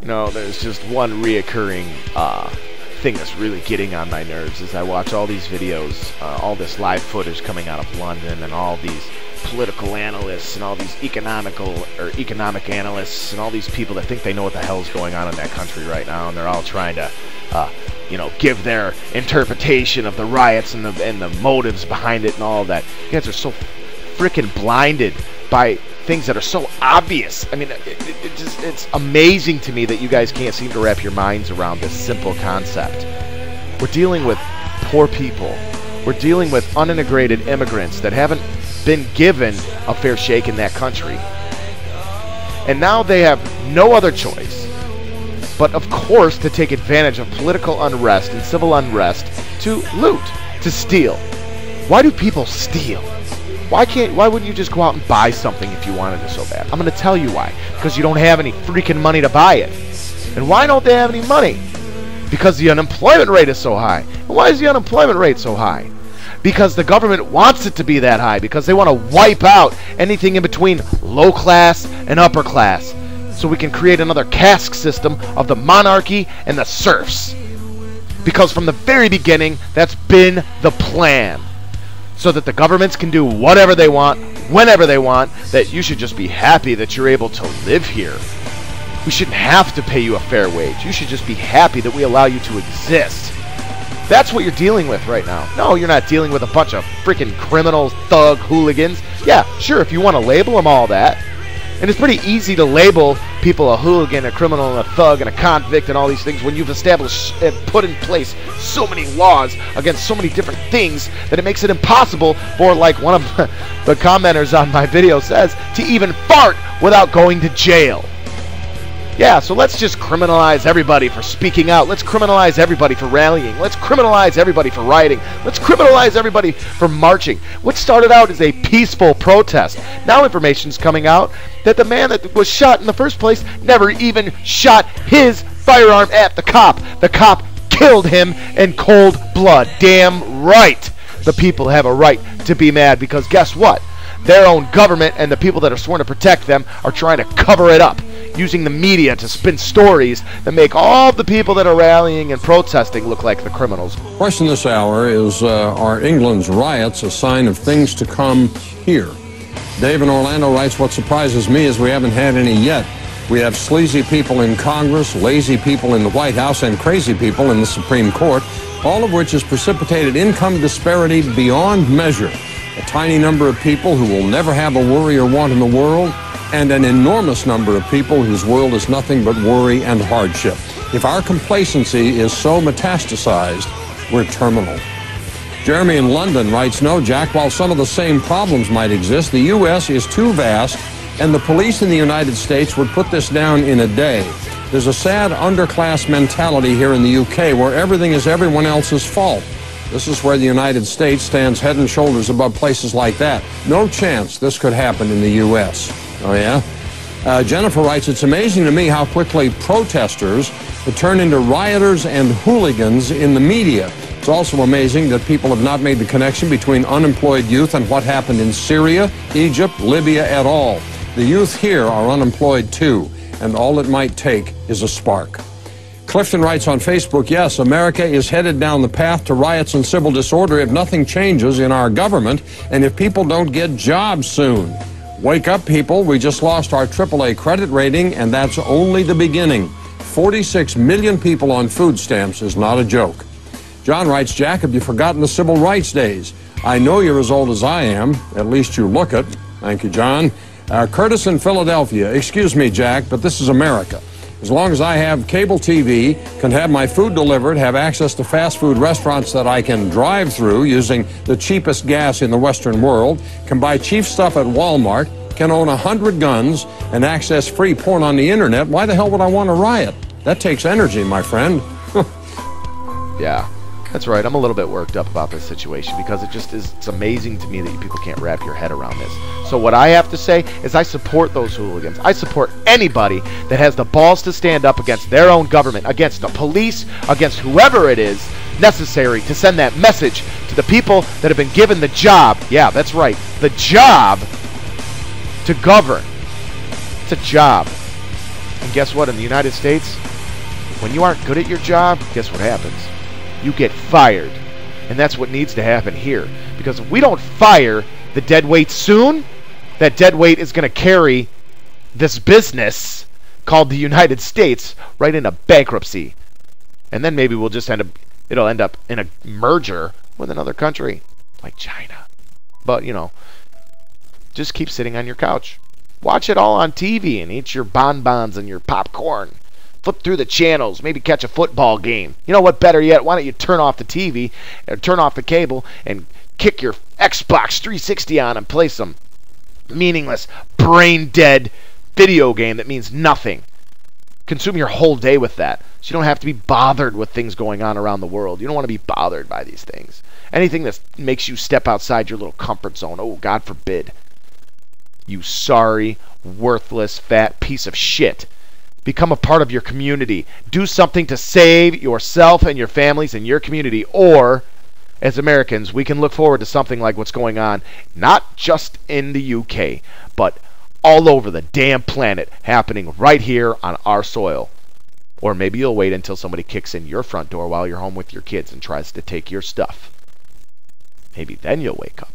You know, there's just one reoccurring thing that's really getting on my nerves is I watch all these videos, all this live footage coming out of London, and all these political analysts and all these economic analysts and all these people that think they know what the hell's going on in that country right now, and they're all trying to you know, give their interpretation of the riots and the motives behind it and all that. You guys are so freaking blinded by things that are so obvious. I mean, it's amazing to me that you guys can't seem to wrap your minds around this simple concept. We're dealing with poor people. We're dealing with unintegrated immigrants that haven't been given a fair shake in that country. And now they have no other choice but, of course, to take advantage of political unrest and civil unrest to loot, to steal. Why do people steal? Why wouldn't you just go out and buy something if you wanted it so bad? I'm going to tell you why. Because you don't have any freaking money to buy it. And why don't they have any money? Because the unemployment rate is so high. And why is the unemployment rate so high? Because the government wants it to be that high. Because they want to wipe out anything in between low class and upper class. So we can create another caste system of the monarchy and the serfs. Because from the very beginning, that's been the plan. So that the governments can do whatever they want, whenever they want, that you should just be happy that you're able to live here. We shouldn't have to pay you a fair wage. You should just be happy that we allow you to exist. That's what you're dealing with right now. No, you're not dealing with a bunch of freaking criminals, thug, hooligans. Yeah, sure, if you want to label them all that. And it's pretty easy to label people a hooligan, a criminal, and a thug, and a convict, and all these things when you've established and put in place so many laws against so many different things that it makes it impossible for, like one of the commenters on my video says, to even fart without going to jail. Yeah, so let's just criminalize everybody for speaking out. Let's criminalize everybody for rallying. Let's criminalize everybody for rioting. Let's criminalize everybody for marching. What started out as a peaceful protest. Now information's coming out that the man that was shot in the first place never even shot his firearm at the cop. The cop killed him in cold blood. Damn right. The people have a right to be mad because guess what? Their own government and the people that are sworn to protect them are trying to cover it up, using the media to spin stories that make all the people that are rallying and protesting look like the criminals. Question this hour is, are England's riots a sign of things to come here? Dave in Orlando writes, what surprises me is we haven't had any yet. We have sleazy people in Congress, lazy people in the White House, and crazy people in the Supreme Court, all of which has precipitated income disparity beyond measure. A tiny number of people who will never have a worry or want in the world, and an enormous number of people whose world is nothing but worry and hardship. If our complacency is so metastasized, we're terminal. Jeremy in London writes, no, Jack, while some of the same problems might exist, the U.S. is too vast, and the police in the United States would put this down in a day. There's a sad underclass mentality here in the UK where everything is everyone else's fault. This is where the United States stands head and shoulders above places like that. No chance this could happen in the U.S. Oh, yeah? Jennifer writes, it's amazing to me how quickly protesters turn into rioters and hooligans in the media. It's also amazing that people have not made the connection between unemployed youth and what happened in Syria, Egypt, Libya at all. The youth here are unemployed too, and all it might take is a spark. Clifton writes on Facebook, yes, America is headed down the path to riots and civil disorder if nothing changes in our government and if people don't get jobs soon. Wake up, people. We just lost our AAA credit rating, and that's only the beginning. 46 million people on food stamps is not a joke. John writes, Jack, have you forgotten the civil rights days? I know you're as old as I am. At least you look it. Thank you, John. Curtis in Philadelphia. Excuse me, Jack, but this is America. As long as I have cable TV, can have my food delivered, have access to fast food restaurants that I can drive through using the cheapest gas in the Western world, can buy cheap stuff at Walmart, can own 100 guns, and access free porn on the internet, why the hell would I want to riot? That takes energy, my friend. Yeah, that's right. I'm a little bit worked up about this situation because it's amazing to me that you people can't wrap your head around this. So what I have to say is I support those hooligans. I support anybody that has the balls to stand up against their own government, against the police, against whoever it is necessary to send that message to the people that have been given the job. Yeah, that's right. The job to govern. It's a job. And guess what? In the United States, when you aren't good at your job, guess what happens? You get fired. And that's what needs to happen here. Because if we don't fire the dead weight soon, that dead weight is going to carry this business called the United States right into bankruptcy. And then maybe we'll just it'll end up in a merger with another country like China. But, you know, just keep sitting on your couch. Watch it all on TV and eat your bonbons and your popcorn. Flip through the channels, maybe catch a football game. You know what, better yet, why don't you turn off the TV or turn off the cable and kick your Xbox 360 on and play some meaningless, brain-dead video game that means nothing. Consume your whole day with that, so you don't have to be bothered with things going on around the world. You don't want to be bothered by these things. Anything that makes you step outside your little comfort zone, oh, God forbid. You sorry, worthless, fat piece of shit. Become a part of your community. Do something to save yourself and your families and your community, or as Americans, we can look forward to something like what's going on, not just in the UK, but all over the damn planet, happening right here on our soil. Or maybe you'll wait until somebody kicks in your front door while you're home with your kids and tries to take your stuff. Maybe then you'll wake up.